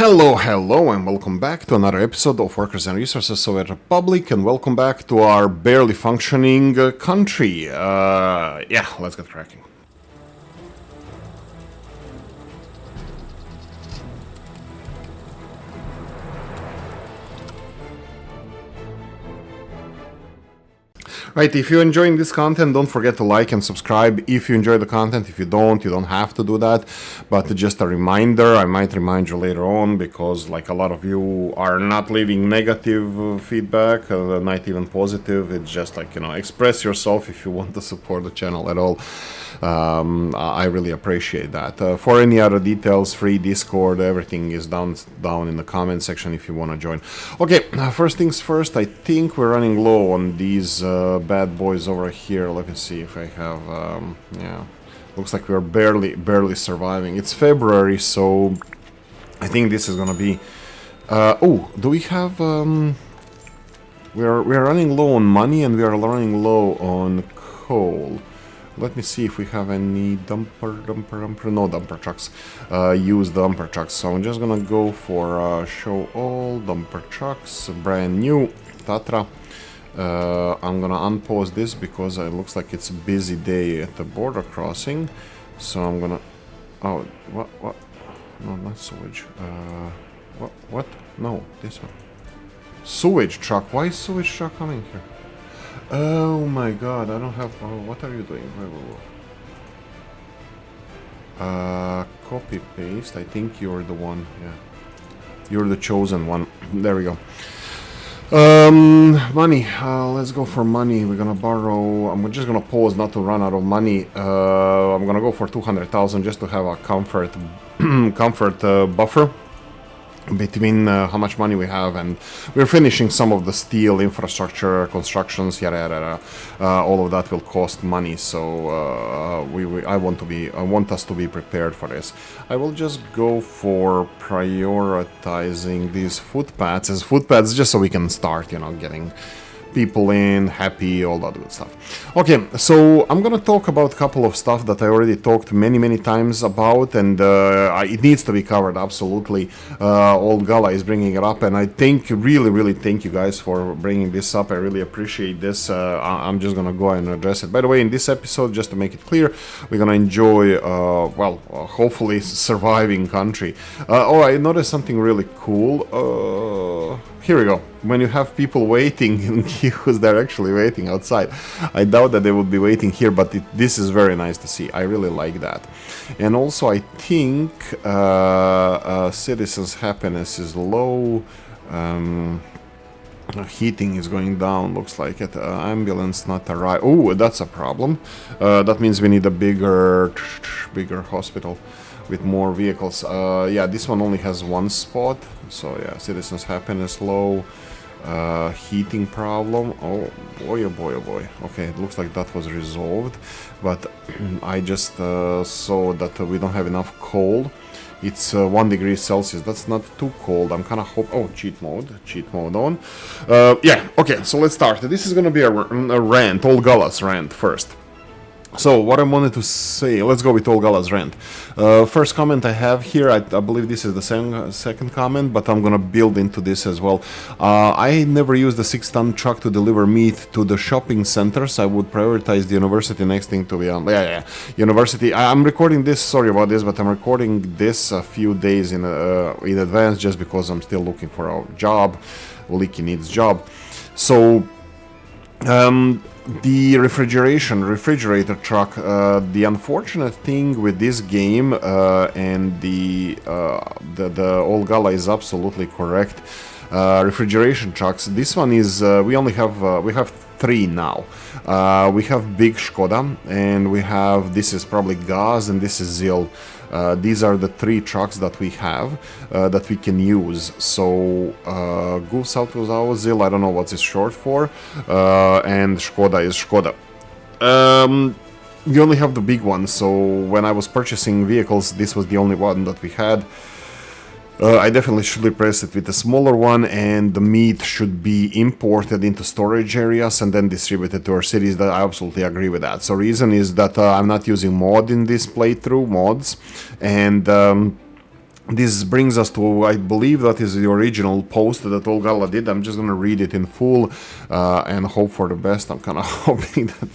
Hello, and welcome back to another episode of Workers and Resources Soviet Republic, and welcome back to our barely functioning country. Yeah, let's get cracking. Right, if you're enjoying this content, don't forget to like and subscribe if you enjoy the content. If you don't have to do that. But just a reminder, I might remind you later on, because like a lot of you are not leaving negative feedback, not even positive. It's just like, express yourself if you want to support the channel at all. I really appreciate that. For any other details, free Discord, everything is down in the comment section if you want to join. Okay, first things first, I think we're running low on these bad boys over here. Let me see if I have, yeah, looks like we're barely surviving. It's February, so I think this is gonna be, oh, do we have, we're running low on money and we are running low on coal. Let me see if we have any no dumper trucks, use dumper trucks. So I'm just gonna go for show all dumper trucks, brand new, Tatra. I'm gonna unpause this because it looks like it's a busy day at the border crossing. So I'm gonna, oh, what, no, not sewage, what, no, this one. Sewage truck, why is sewage truck coming here? Oh my god, I don't have... Oh, what are you doing? Copy paste. I think you're the one. Yeah, you're the chosen one. There we go. Money. Let's go for money. We're gonna borrow. I'm just gonna pause not to run out of money. I'm gonna go for 200,000 just to have a comfort buffer between how much money we have, and we're finishing some of the steel infrastructure constructions, yada. All of that will cost money, so I want us to be prepared for this. I will just go for prioritizing these footpaths as footpaths just so we can start, getting people in, happy, all that good stuff. Okay, so I'm gonna talk about a couple of stuff that I already talked many times about, and it needs to be covered, absolutely. Old Gala is bringing it up, and I really thank you guys for bringing this up. I really appreciate this. I'm just gonna go and address it. By the way, in this episode, just to make it clear, we're gonna enjoy, hopefully surviving country. Oh, I noticed something really cool. Here we go. When you have people waiting in queues, they're actually waiting outside. I doubt that they would be waiting here, but this is very nice to see. I really like that. And also, I think citizens' happiness is low. Heating is going down, looks like it. Ambulance not arrive. Oh, that's a problem. That means we need a bigger hospital with more vehicles. Yeah, this one only has one spot. So yeah, citizens' happiness low. Heating problem. Oh boy. Okay, it looks like that was resolved, but I just saw that we don't have enough coal. It's 1 degree Celsius. That's not too cold. I'm kind of oh, cheat mode on. Yeah, okay, so let's start. This is gonna be a rant, Old Gala's rant first. So, what I wanted to say, let's go with Old Gala's rant. First comment I have here, I believe this is the second comment, but I'm gonna build into this as well. I never used the 6-ton truck to deliver meat to the shopping centers. I would prioritize the university next thing to be on. Yeah, university. I'm recording this, sorry about this, but I'm recording this a few days in advance just because I'm still looking for a job. Oolykee needs job. So, the refrigerator truck, the unfortunate thing with this game, and the Old Gala is absolutely correct. Refrigeration trucks, this one is, we have 3 now. We have big Skoda, and this is probably Gaz, and this is Zil. These are the 3 trucks that we have that we can use. So Goose Out was our Zil, I don't know what it's short for, and Skoda is Skoda. We only have the big one, so when I was purchasing vehicles, this was the only one that we had. I definitely should replace it with a smaller one, and the meat should be imported into storage areas and then distributed to our cities. That I absolutely agree with that. So reason is that I'm not using mod in this playthrough, mods, and this brings us to, I believe that is the original post that Olgala did. I'm just going to read it in full and hope for the best. I'm kind of hoping that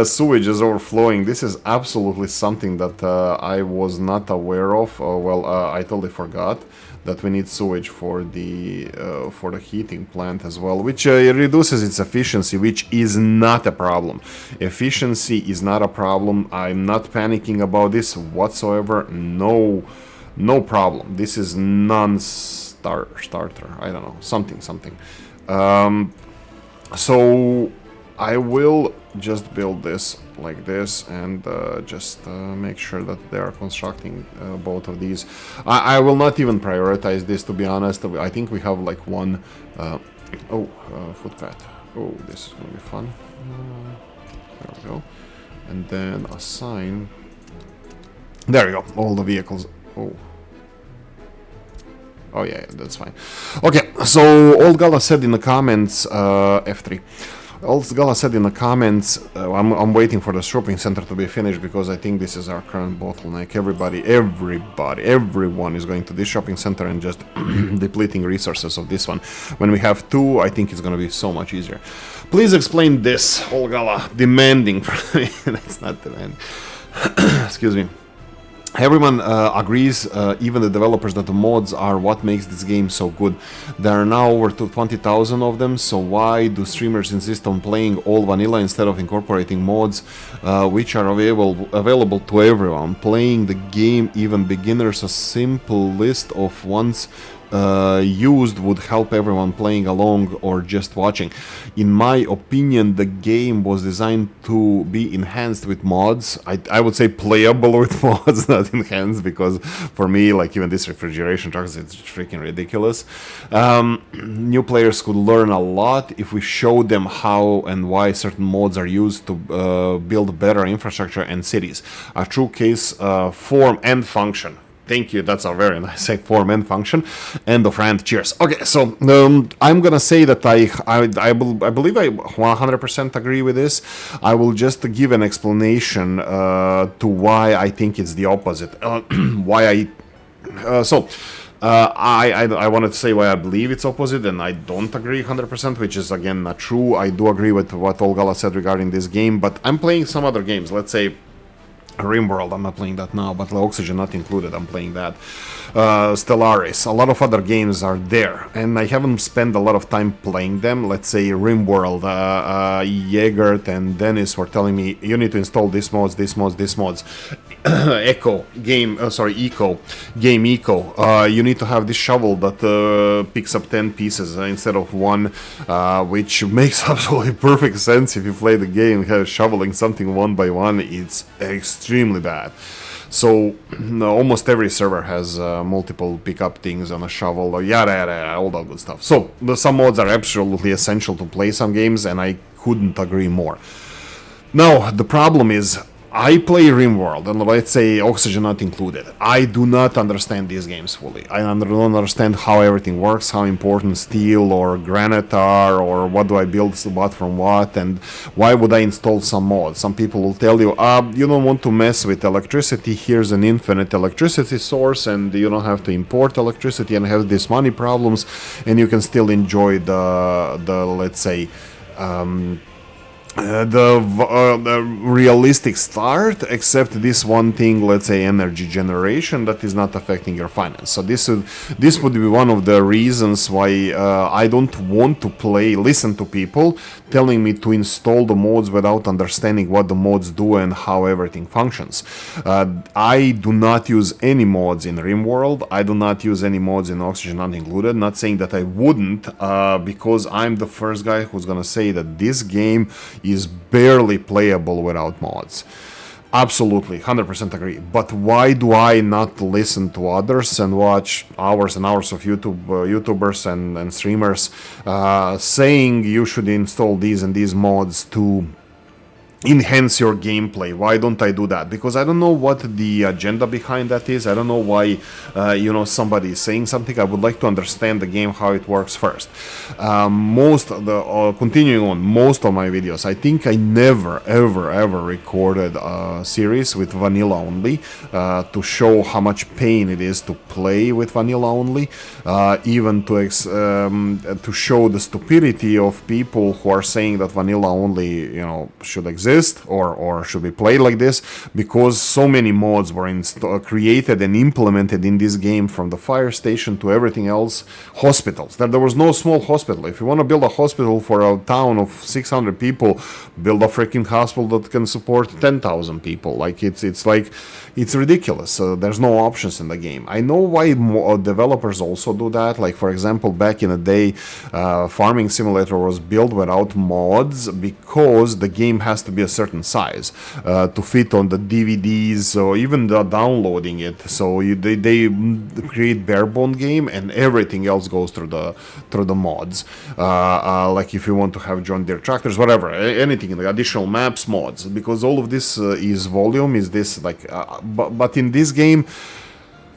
sewage is overflowing. This is absolutely something that I was not aware of. I totally forgot that we need sewage for the heating plant as well, which reduces its efficiency, which is not a problem. Efficiency is not a problem. I'm not panicking about this whatsoever. No problem. This is non-starter. I don't know, something. So I will just build this like this and just make sure that they are constructing both of these. I will not even prioritize this, to be honest. I think we have like one footpath. Oh, this is gonna be fun. There we go. And then assign. There we go. All the vehicles. Oh yeah, that's fine. Okay, so Old Gala said in the comments, F3. Old Gala said in the comments, I'm waiting for the shopping center to be finished because I think this is our current bottleneck. Everyone is going to this shopping center and just depleting resources of this one. When we have two, I think it's going to be so much easier. Please explain this, Old Gala. Demanding for me. That's not demanding. Excuse me. Everyone agrees, even the developers, that the mods are what makes this game so good. There are now over 20,000 of them, so why do streamers insist on playing all vanilla instead of incorporating mods which are available to everyone? Playing the game, even beginners, a simple list of ones used would help everyone playing along or just watching. In my opinion, the game was designed to be enhanced with mods. I would say playable with mods, not enhanced, because for me, like even this refrigeration truck, it's freaking ridiculous. New players could learn a lot if we show them how and why certain mods are used to build better infrastructure and cities. A true case, form and function. Thank you, that's a very nice form and function. End of rant, cheers. Okay, so I'm gonna say that I believe I 100% agree with this. I will just give an explanation to why I think it's the opposite. I wanted to say why I believe it's opposite and I don't agree 100%, which is again not true. I do agree with what Olgala said regarding this game, but I'm playing some other games. Let's say Rimworld, I'm not playing that now, but Oxygen not included, I'm playing that. Stellaris, a lot of other games are there, and I haven't spent a lot of time playing them. Let's say Rimworld, Jaegert and Dennis were telling me, you need to install this mods. Eco, Game Eco. You need to have this shovel that picks up 10 pieces instead of one, which makes absolutely perfect sense if you play the game. Shoveling something one by one, it's extremely bad. So almost every server has multiple pickup things on a shovel, or yada, all that good stuff. So some mods are absolutely essential to play some games, and I couldn't agree more. Now the problem is, I play Rimworld, and let's say Oxygen not included. I do not understand these games fully. I don't understand how everything works, how important steel or granite are, or what do I build what from what, and why would I install some mods. Some people will tell you, you don't want to mess with electricity, here's an infinite electricity source, and you don't have to import electricity and have these money problems, and you can still enjoy the let's say, the realistic start, except this one thing, let's say energy generation, that is not affecting your finance. So this would be one of the reasons why I don't want to listen to people telling me to install the mods without understanding what the mods do and how everything functions. I do not use any mods in Rimworld. I do not use any mods in Oxygen not included. Not saying that I wouldn't, because I'm the first guy who's gonna say that this game is barely playable without mods. Absolutely, 100% agree. But why do I not listen to others and watch hours and hours of YouTubers and streamers saying you should install these and these mods to enhance your gameplay. Why don't I do that? Because I don't know what the agenda behind that is. I don't know why somebody is saying something. I would like to understand the game, how it works first. Continuing on, most of my videos, I think I never ever recorded a series with vanilla only, to show how much pain it is to play with vanilla only, even to show the stupidity of people who are saying that vanilla only should exist, or should be played like this, because so many mods were created and implemented in this game, from the fire station to everything else. Hospitals, there was no small hospital. If you want to build a hospital for a town of 600 people, build a freaking hospital that can support 10,000 people. Like it's ridiculous. There's no options in the game. I know why developers also do that. Like, for example, back in the day, Farming Simulator was built without mods because the game has to be a certain size to fit on the DVDs or even the downloading it. So they create barebone game, and everything else goes through the mods. Like if you want to have John Deere tractors, whatever, anything, like additional maps, mods, because all of this is volume. Is this like? But in this game,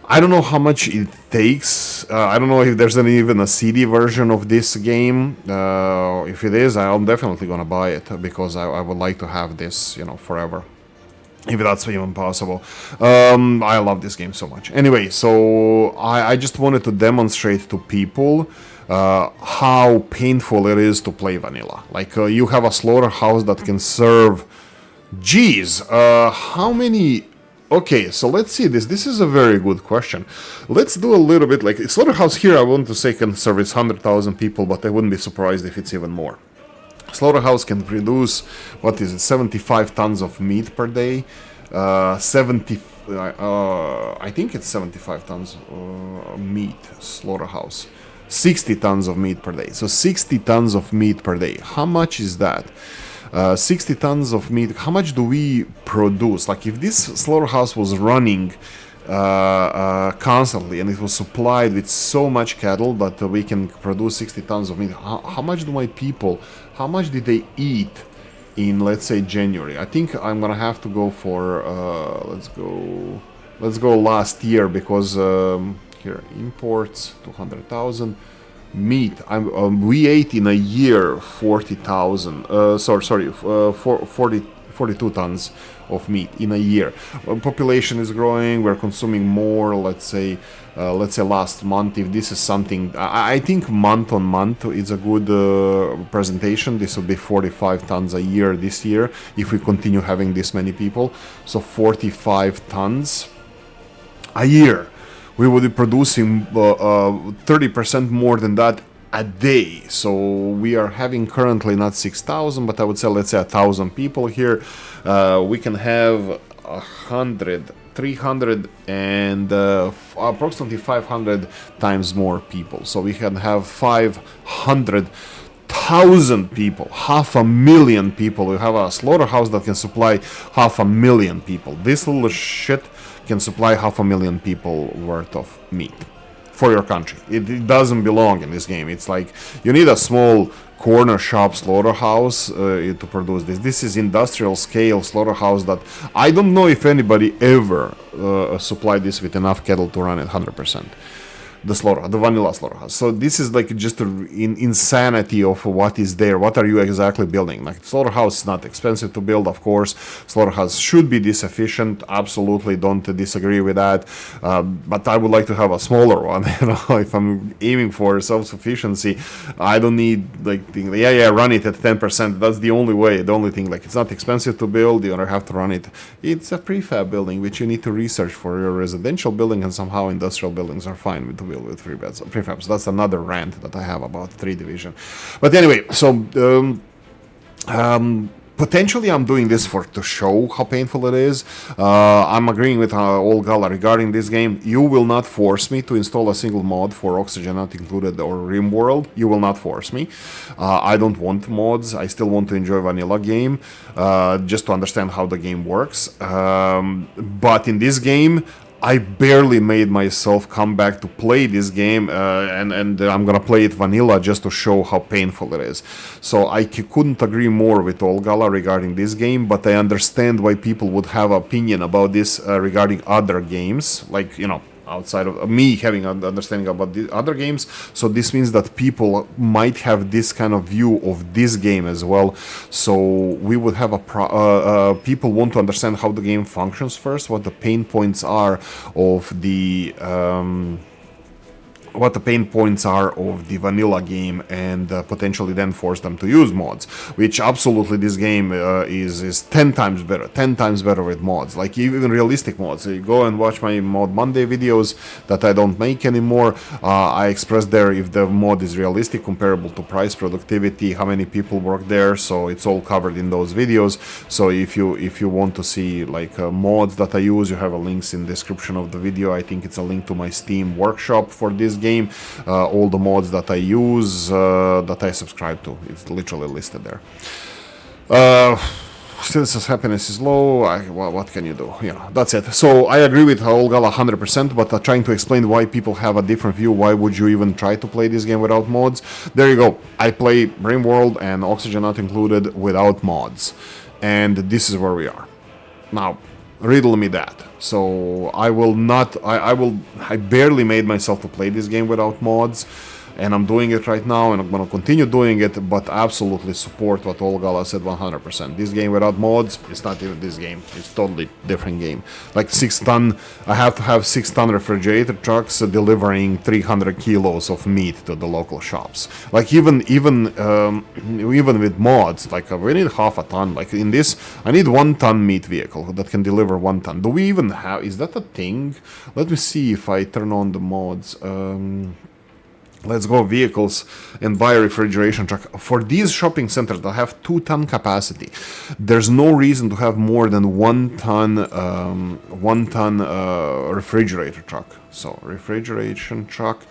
I don't know how much it takes. I don't know if there's even a CD version of this game. If it is, I'm definitely gonna buy it, because I would like to have this, forever, if that's even possible. I love this game so much. Anyway, so I just wanted to demonstrate to people how painful it is to play vanilla. Like, you have a slaughterhouse that can serve... Geez, how many... Okay, so let's see this. This is a very good question. Let's do a little bit like... Slaughterhouse here, I want to say, can service 100,000 people, but I wouldn't be surprised if it's even more. Slaughterhouse can produce, 75 tons of meat per day. I think it's 75 tons meat, slaughterhouse. 60 tons of meat per day. So 60 tons of meat per day. How much is that? 60 tons of meat, how much do we produce? Like, if this slaughterhouse was running constantly and it was supplied with so much cattle that we can produce 60 tons of meat, how much did they eat in, let's say, January? I think I'm gonna have to go for let's go last year, because here, imports 200,000. Meat, we ate in a year 40,000, 42 tons of meat in a year. Population is growing, we're consuming more. Let's say last month, if this is something, I think month on month is a good presentation. This will be 45 tons a year this year, if we continue having this many people. So 45 tons a year. We would be producing 30% more than that a day. So we are having currently not 6,000, but I would say, let's say 1,000 people here. We can have 300 and approximately 500 times more people. So we can have 500,000 people, 500,000 people. We have a slaughterhouse that can supply 500,000 people. This little shit can supply 500,000 people worth of meat for your country. It doesn't belong in this game. It's like you need a small corner shop slaughterhouse to produce this. This is industrial scale slaughterhouse that I don't know if anybody ever supplied this with enough cattle to run it 100%. The vanilla slaughterhouse. So this is like just insanity of what is there. What are you exactly building? Like, slaughterhouse is not expensive to build, of course. Slaughterhouse should be this efficient. Absolutely, don't disagree with that. But I would like to have a smaller one. If I'm aiming for self-sufficiency, I don't need run it at 10%. That's the only way. The only thing, like, it's not expensive to build. You don't have to run it. It's a prefab building, which you need to research for your residential building, and somehow industrial buildings are fine to build with prefabs. That's another rant that I have about 3 division. But anyway, so potentially I'm doing this to show how painful it is. I'm agreeing with Olga regarding this game. You will not force me to install a single mod for Oxygen Not Included or RimWorld. You will not force me. I don't want mods. I still want to enjoy vanilla game, just to understand how the game works. But in this game, I barely made myself come back to play this game, and I'm gonna play it vanilla just to show how painful it is. So I couldn't agree more with Olgala regarding this game, but I understand why people would have opinion about this regarding other games, like, you know, outside of me having an understanding about the other games. So this means that people might have this kind of view of this game as well. So we would have people want to understand how the game functions first, what the pain points are of the vanilla game, and potentially then force them to use mods, which absolutely this game is 10 times better with mods, like even realistic mods. So you go and watch my Mod Monday videos that I don't make anymore. I express there if the mod is realistic, comparable to price, productivity, how many people work there, so it's all covered in those videos. So if you want to see like mods that I use, you have a links in description of the video. I think it's a link to my Steam workshop for this game, all the mods that I use, that I subscribe to, it's literally listed there. Still says happiness is low. What can you do? You know, that's it. So I agree with Olgala 100%, but trying to explain why people have a different view. Why would you even try to play this game without mods? There you go. I play Rimworld and Oxygen Not Included without mods, and this is where we are now. Riddle me that. So I will not. I barely made myself to play this game without mods, and I'm doing it right now, and I'm gonna continue doing it. But absolutely support what Olgala said 100%. This game without mods, it's not even this game. It's totally different game. Like 6-ton. I have to have 6-ton refrigerator trucks delivering 300 kilos of meat to the local shops. Like even with mods, like we need half a ton. Like in this, I need 1-ton meat vehicle that can deliver 1 ton. Do we even have? Is that a thing? Let me see if I turn on the mods. Let's go vehicles and buy a refrigeration truck. For these shopping centers that have 2-ton capacity, there's no reason to have more than 1-ton refrigerator truck. So refrigeration truck,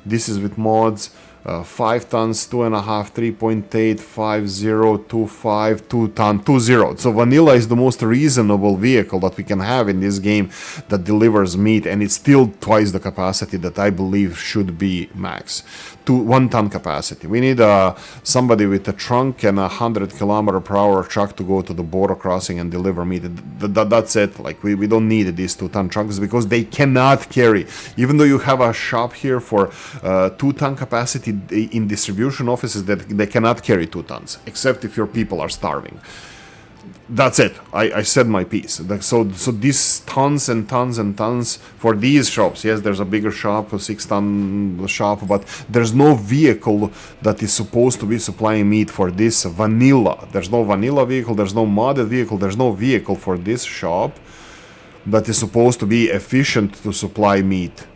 this is with mods. 5 tons, 2.5, 3.8, 5.0, 2.5, 2 ton, 2.0. So vanilla is the most reasonable vehicle that we can have in this game that delivers meat, and it's still twice the capacity that I believe should be max. 1 ton capacity. We need somebody with a trunk and a 100km/h truck to go to the border crossing and deliver meat. That's it. Like we don't need these 2-ton trucks because they cannot carry. Even though you have a shop here for 2-ton capacity in distribution offices, that they cannot carry 2 tons, except if your people are starving. That's it. I said my piece. So these tons and tons and tons for these shops. Yes, there's a bigger shop, a 6-ton shop, but there's no vehicle that is supposed to be supplying meat for this vanilla. There's no vanilla vehicle, there's no modded vehicle, there's no vehicle for this shop that is supposed to be efficient to supply meat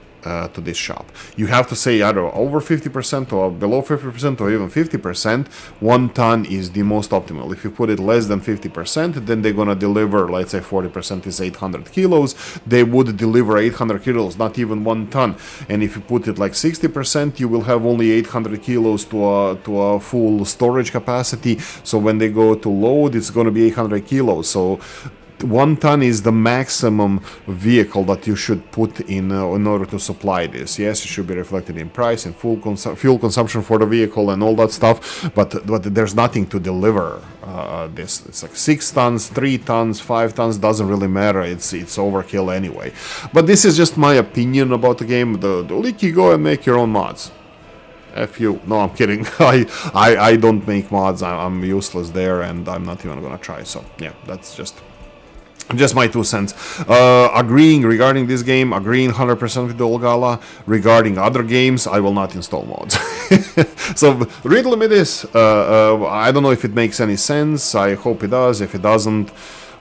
to this shop. You have to say either over 50% or below 50% or even 50%. 1 ton is the most optimal. If you put it less than 50%, then they're gonna deliver, let's say 40% is 800 kilos. They would deliver 800 kilos, not even 1 ton. And if you put it like 60%, you will have only 800 kilos to a full storage capacity. So when they go to load, it's gonna be 800 kilos. So 1 ton is the maximum vehicle that you should put in order to supply this. Yes, it should be reflected in price and fuel consumption for the vehicle and all that stuff, but there's nothing to deliver this. It's like 6 tons, 3 tons, 5 tons, doesn't really matter. It's overkill anyway. But this is just my opinion about the game. The Oolykee, go and make your own mods. F you. No, I'm kidding. I don't make mods. I'm useless there, and I'm not even gonna try. So yeah, that's just my 2 cents. Agreeing regarding this game, agreeing 100% with the Olgala. Regarding other games, I will not install mods. So riddle me this. I don't know if it makes any sense. I hope it does. If it doesn't,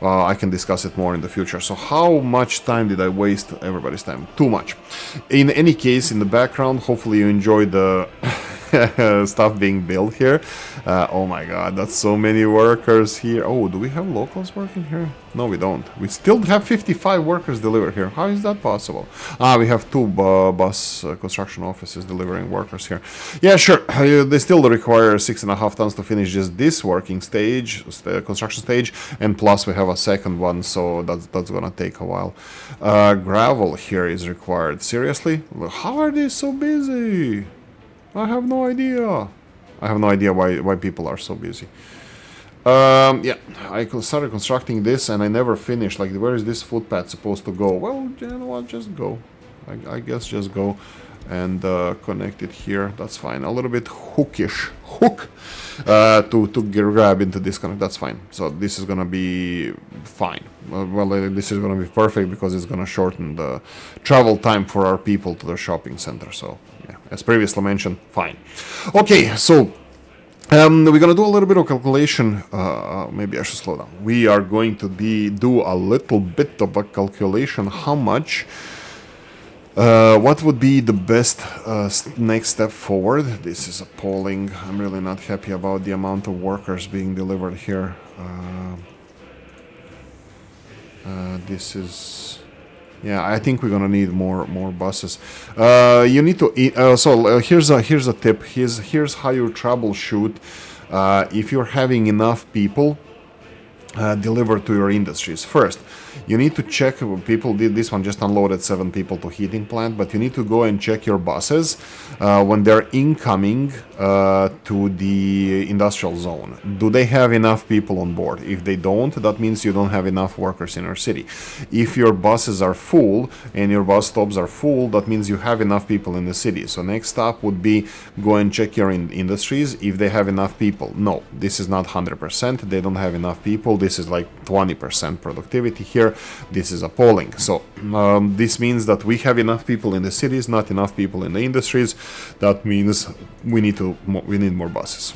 I can discuss it more in the future. So how much time did I waste? Everybody's time. Too much. In any case, in the background, hopefully you enjoyed the stuff being built here. Oh my god, that's so many workers here. Oh, do we have locals working here? No, we don't. We still have 55 workers delivered here. How is that possible? Ah, we have two bus construction offices delivering workers here. Yeah, sure. They still require 6.5 tons to finish just this working stage, construction stage, and plus we have a second one, so that's gonna take a while. Gravel here is required. Seriously? How are they so busy? I have no idea. I have no idea why people are so busy. Yeah, I started constructing this and I never finished. Like, where is this footpath supposed to go? Well, you know what? Just go. I guess just go and connect it here. That's fine. A little bit hookish. Hook to grab into disconnect. That's fine. So this is gonna be fine. Well, this is gonna be perfect because it's gonna shorten the travel time for our people to the shopping center. So yeah, as previously mentioned, fine. Okay, so we're gonna do a little bit of calculation. Maybe I should slow down. We are going to do a little bit of a calculation. How much? What would be the best next step forward? This is appalling. I'm really not happy about the amount of workers being delivered here. This is... Yeah, I think we're gonna need more buses. You need to... here's a tip. Here's how you troubleshoot if you're having enough people delivered to your industries. First, you need to check people. This one just unloaded 7 people to heating plant, but you need to go and check your buses when they're incoming to the industrial zone. Do they have enough people on board? If they don't, that means you don't have enough workers in your city. If your buses are full and your bus stops are full, that means you have enough people in the city. So next stop would be go and check your industries if they have enough people. No, this is not 100%. They don't have enough people. This is like 20% productivity here. This is appalling. So this means that we have enough people in the cities, not enough people in the industries. That means we need more buses.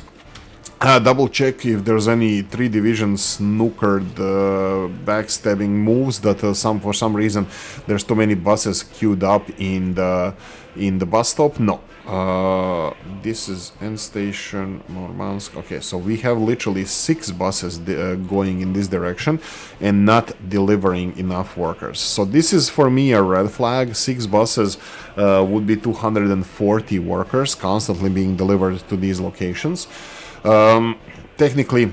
Double check if there's any 3 division snookered backstabbing moves that for some reason there's too many buses queued up in the bus stop. No. This is end station Murmansk. Okay, so we have literally 6 buses going in this direction and not delivering enough workers. So this is for me a red flag. 6 buses would be 240 workers constantly being delivered to these locations. Technically,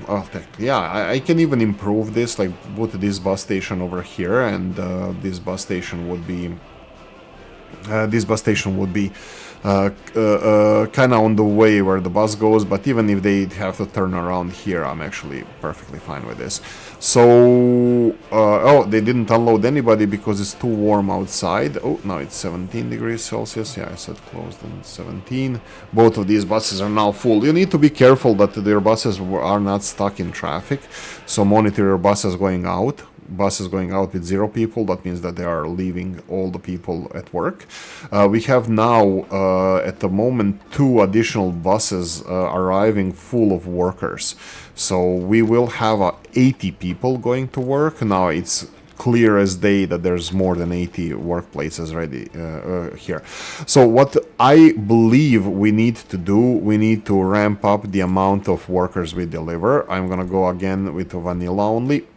yeah, I can even improve this, like put this bus station over here, and this bus station would be kind of on the way where the bus goes, but even if they have to turn around here, I'm actually perfectly fine with this. So, oh, they didn't unload anybody because it's too warm outside. Oh, now it's 17 degrees Celsius. Yeah, I said closed and 17. Both of these buses are now full. You need to be careful that their buses are not stuck in traffic. So monitor your buses going out. Buses going out with 0 people, that means that they are leaving all the people at work. We have now, at the moment, 2 additional buses arriving full of workers. So we will have 80 people going to work. Now it's clear as day that there's more than 80 workplaces ready here. So what I believe we need to do, we need to ramp up the amount of workers we deliver. I'm gonna go again with vanilla only.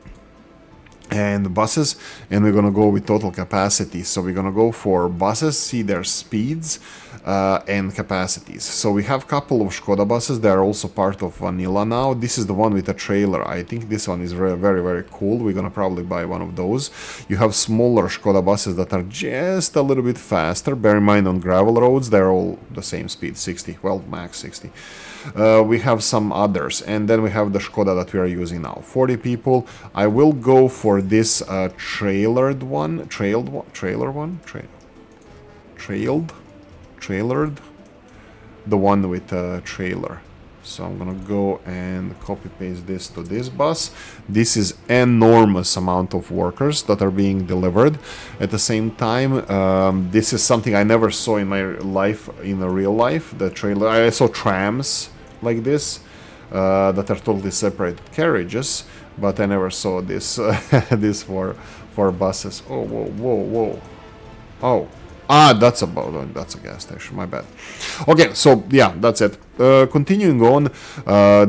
And buses, and we're gonna go with total capacity. So we're gonna go for buses, see their speeds and capacities. So we have a couple of Skoda buses. They are also part of vanilla now. This is the one with a trailer. I think this one is very, very cool. We're gonna probably buy one of those. You have smaller Skoda buses that are just a little bit faster. Bear in mind, on gravel roads they're all the same speed, 60, well, max 60. We have some others, and then we have the Skoda that we are using now, 40 people. I will go for this trailered, the one with a trailer. So I'm gonna go and copy paste this to this bus. This is enormous amount of workers that are being delivered at the same time. This is something I never saw in my life, in the real life. The trailer, I saw trams like this that are totally separate carriages, but I never saw this this for buses. Oh, whoa. Oh, Ah, that's that's a gas station, my bad. Okay, so yeah, that's it. Continuing on,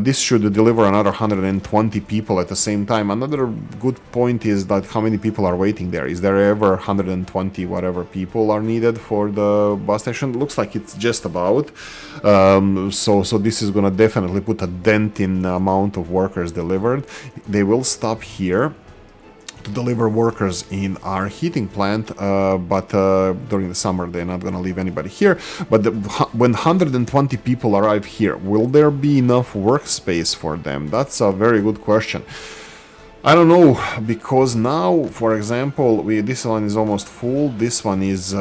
this should deliver another 120 people at the same time. Another good point is that how many people are waiting there. Is there ever 120 whatever people are needed for the bus station? Looks like it's just about. So this is gonna definitely put a dent in the amount of workers delivered. They will stop here to deliver workers in our heating plant, but during the summer they're not gonna leave anybody here. But when 120 people arrive here, will there be enough workspace for them? That's a very good question. I don't know, because now, for example, this one is almost full, this one is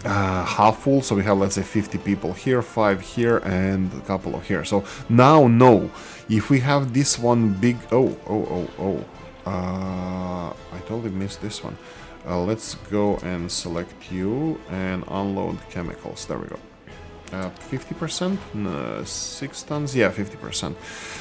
half full, so we have, let's say, 50 people here, 5 here, and a couple of here. So now, no, if we have this one big, I totally missed this one. Let's go and select you and unload chemicals. There we go. 50%? 6 tons? Yeah, 50%.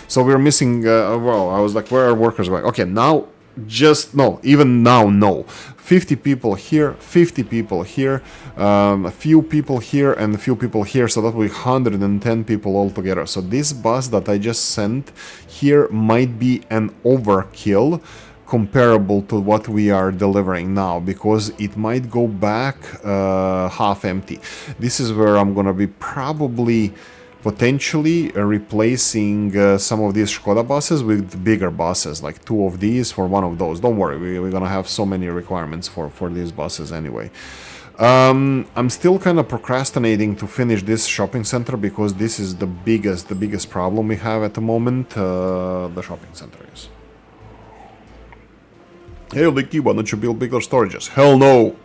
So we're missing, well, I was like, where are workers going? Okay, now, just, no, even now, no. 50 people here, 50 people here, a few people here, and a few people here, so that will be 110 people altogether. So this bus that I just sent here might be an overkill comparable to what we are delivering now, because it might go back half empty. This is where I'm gonna be probably potentially replacing some of these Skoda buses with bigger buses, like 2 of these for 1 of those. Don't worry, we're gonna have so many requirements for these buses anyway. I'm still kind of procrastinating to finish this shopping center, because this is the biggest problem we have at the moment. The shopping center is. Hey, Oolykee, why don't you build bigger storages? Hell no!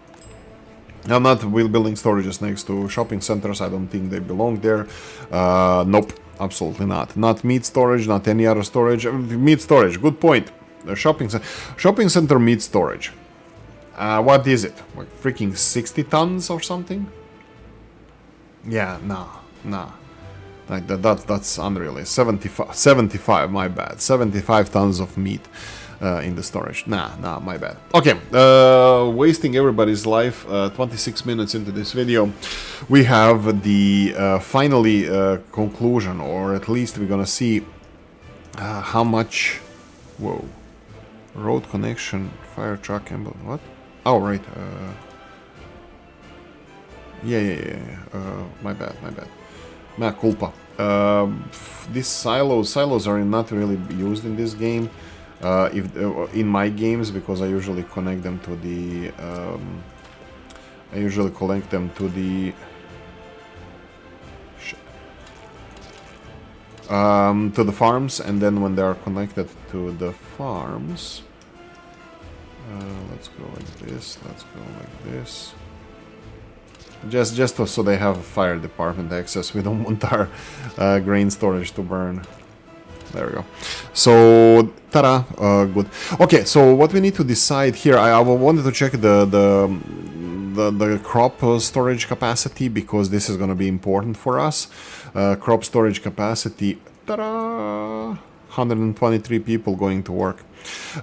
I'm not building storages next to shopping centers. I don't think they belong there. Nope, absolutely not. Not meat storage, not any other storage. Meat storage, good point. Shopping center meat storage. What is it? Like freaking 60 tons or something? Yeah, nah. Like that's unreal. 75, my bad. 75 tons of meat. In the storage. Nah, my bad. Okay, wasting everybody's life. 26 minutes into this video, we have the finally conclusion, or at least we're gonna see how much. Whoa, road connection, fire truck, and what? Oh, right. Yeah. My bad. Mea culpa. These silos are not really used in this game. In my games, because I usually connect them to the to the farms, and then when they are connected to the farms, let's go like this, just so they have fire department access. We don't want our grain storage to burn. There we go. So, ta-da, good. Okay, so what we need to decide here, I wanted to check the crop storage capacity, because this is going to be important for us. Crop storage capacity, ta-da, 123 people going to work.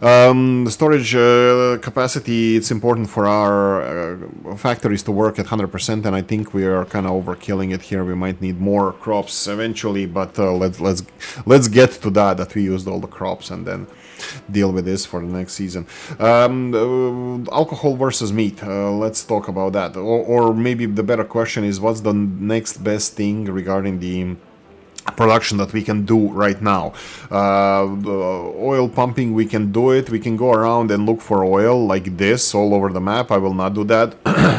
The storage capacity, it's important for our factories to work at 100%, and I think we are kind of overkilling it here. We might need more crops eventually, but let's get to that we used all the crops, and then deal with this for the next season. Alcohol versus meat, let's talk about that. Or maybe the better question is, what's the next best thing regarding the production that we can do right now? The oil pumping, we can do it. We can go around and look for oil like this all over the map. I will not do that.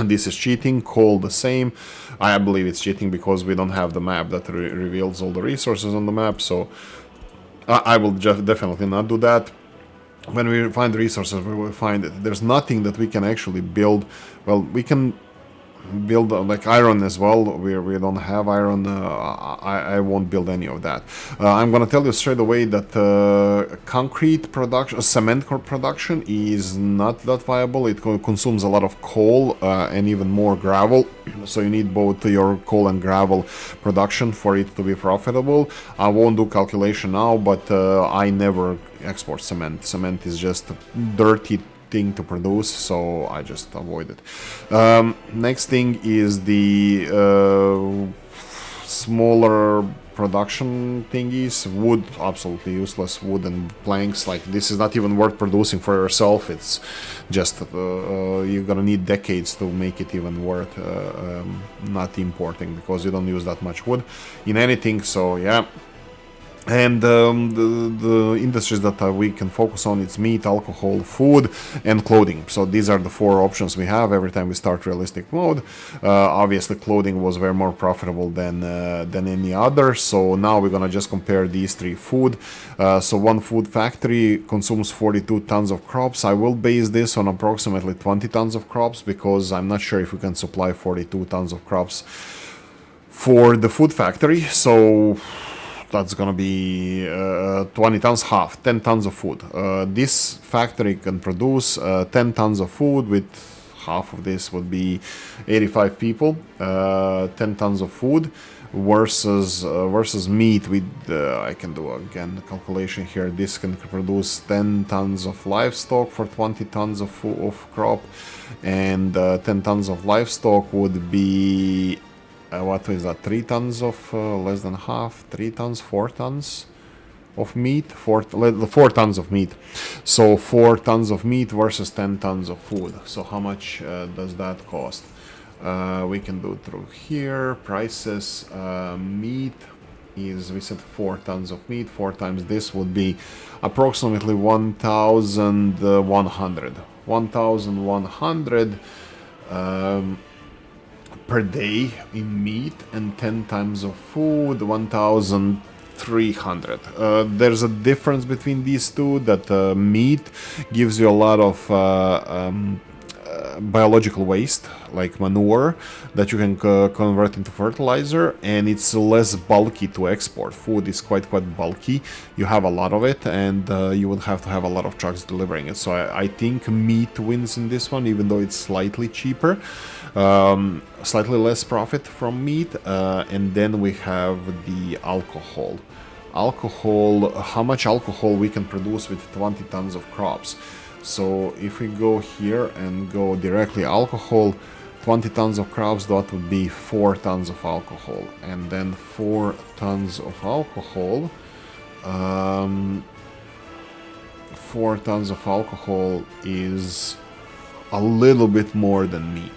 This is cheating. Coal the same. I believe it's cheating because we don't have the map that reveals all the resources on the map, so I will definitely not do that. When we find resources, we will find it. There's nothing that we can actually build. Well, we can build like iron as well. We don't have iron. I won't build any of that. I'm gonna tell you straight away that concrete production, cement production is not that viable. It consumes a lot of coal and even more gravel, so you need both your coal and gravel production for it to be profitable. I won't do calculation now, but I never export cement. Cement is just dirty thing to produce, so I just avoid it. Next thing is the smaller production thingies. Wood, absolutely useless. Wood and planks, like this is not even worth producing for yourself. It's just you're gonna need decades to make it even worth not importing, because you don't use that much wood in anything. So yeah. And the industries that we can focus on, it's meat, alcohol, food, and clothing. So these are the 4 options we have every time we start realistic mode. Obviously, clothing was very more profitable than any other. So now we're gonna just compare these 3 food. So one food factory consumes 42 tons of crops. I will base this on approximately 20 tons of crops, because I'm not sure if we can supply 42 tons of crops for the food factory. So that's gonna be 20 tons, half, 10 tons of food. This factory can produce 10 tons of food. With half of this would be 85 people. 10 tons of food versus meat with I can do again the calculation here. This can produce 10 tons of livestock for 20 tons of crop, and 10 tons of livestock would be what is that, 3 tons of less than half, 3 tons, 4 tons of meat, 4 tons of meat. So 4 tons of meat versus 10 tons of food. So how much does that cost? We can do through here, prices. Meat is, we said 4 tons of meat, 4 times this would be approximately 1,100. 1,100 per day in meat, and 10 times of food, 1,300. There's a difference between these two, that meat gives you a lot of biological waste, like manure, that you can convert into fertilizer, and it's less bulky to export. Food is quite bulky. You have a lot of it, and you would have to have a lot of trucks delivering it. So I think meat wins in this one, even though it's slightly cheaper. Slightly less profit from meat. And then we have the alcohol. How much alcohol we can produce with 20 tons of crops. So if we go here and go directly alcohol, 20 tons of crops, that would be 4 tons of alcohol. And then 4 tons of alcohol, 4 tons of alcohol is a little bit more than meat.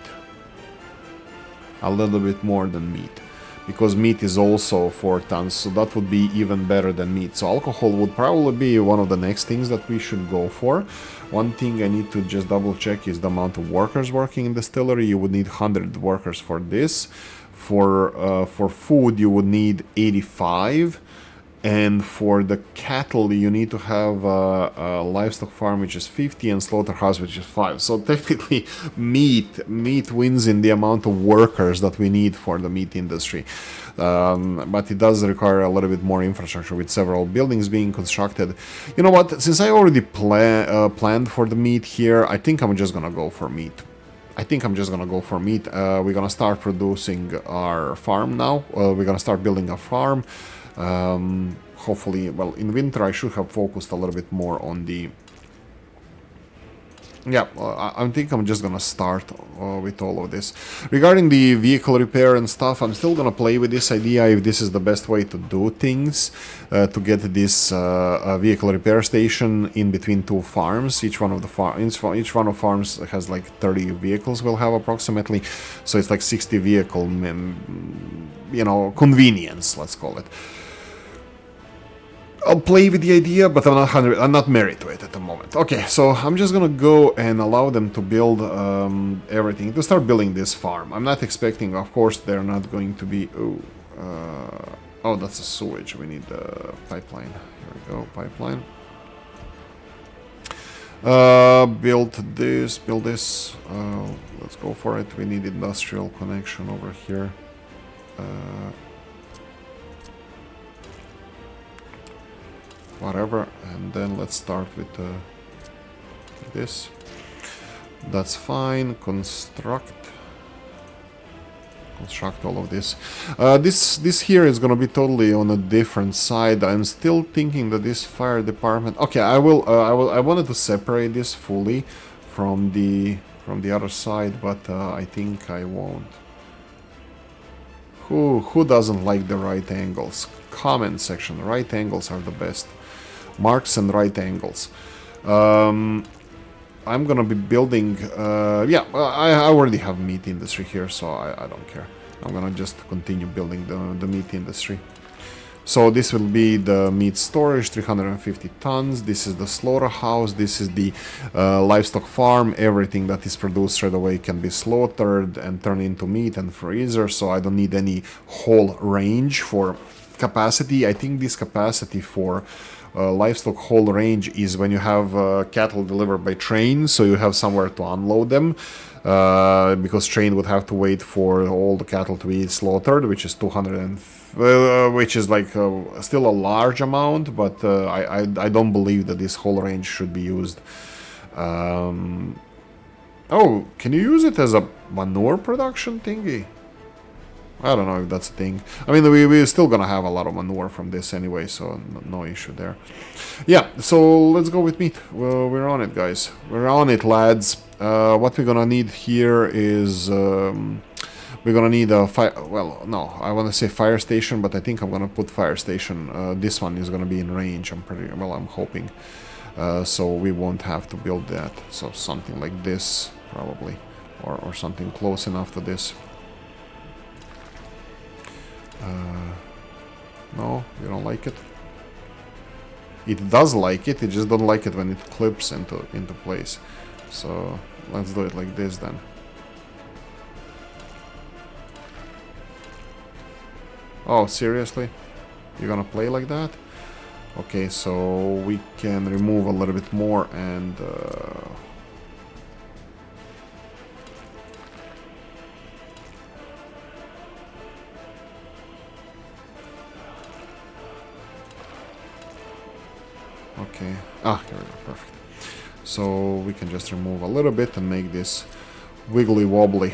Because meat is also 4 tons, so that would be even better than meat. So alcohol would probably be one of the next things that we should go for. One thing I need to just double check is the amount of workers working in the distillery. You would need 100 workers for this. For food you would need 85. And for the cattle, you need to have a livestock farm, which is 50, and slaughterhouse, which is 5. So technically, meat wins in the amount of workers that we need for the meat industry. But it does require a little bit more infrastructure, with several buildings being constructed. You know what? Since I already planned for the meat here, I think I'm just gonna go for meat. We're gonna start producing our farm now. We're gonna start building a farm. Hopefully, well, in winter I should have focused a little bit more on the... Yeah, I think I'm just gonna start with all of this. Regarding the vehicle repair and stuff, I'm still gonna play with this idea if this is the best way to do things, to get this vehicle repair station in between 2 farms. Each one of farms has like 30 vehicles. We'll have approximately, so it's like 60 vehicle, convenience, let's call it. I'll play with the idea, but I'm not married to it at the moment. Okay, so I'm just gonna go and allow them to build everything, to start building this farm. I'm not expecting, of course, they're not going to be... oh, that's a sewage. We need the pipeline. Here we go, pipeline. Build this. Let's go for it. We need industrial connection over here. Whatever, and then let's start with this. That's fine. Construct all of this. This here is gonna be totally on a different side. I'm still thinking that this fire department. Okay, I wanted to separate this fully from the other side, but I think I won't. Who doesn't like the right angles? Comment section. Right angles are the best. Marks and right angles. I'm gonna be building. Yeah, I already have meat industry here, so I don't care. I'm gonna just continue building the meat industry. So this will be the meat storage, 350 tons. This is the slaughterhouse. This is the livestock farm. Everything that is produced straight away can be slaughtered and turned into meat and freezer. So I don't need any whole range for capacity. I think this capacity for livestock whole range is when you have cattle delivered by train, so you have somewhere to unload them. Because train would have to wait for all the cattle to be slaughtered, which is 200 which is like still a large amount, but I don't believe that this whole range should be used. Oh, can you use it as a manure production thingy? I don't know if that's a thing. I mean, we're still gonna have a lot of manure from this anyway, so no issue there. Yeah, so let's go with meat. Well, we're on it, guys. We're on it, lads. What we're gonna need here is we're gonna need a fire. Well, no, I want to say fire station, but I think I'm gonna put fire station. This one is gonna be in range. I'm hoping. So we won't have to build that. So something like this, probably, or something close enough to this. No, you don't like it? It does like it, it just don't like it when it clips into place. So let's do it like this then. Oh, seriously? You're gonna play like that? Okay, so we can remove a little bit more and okay. Ah, here we go. Perfect. So we can just remove a little bit and make this wiggly wobbly.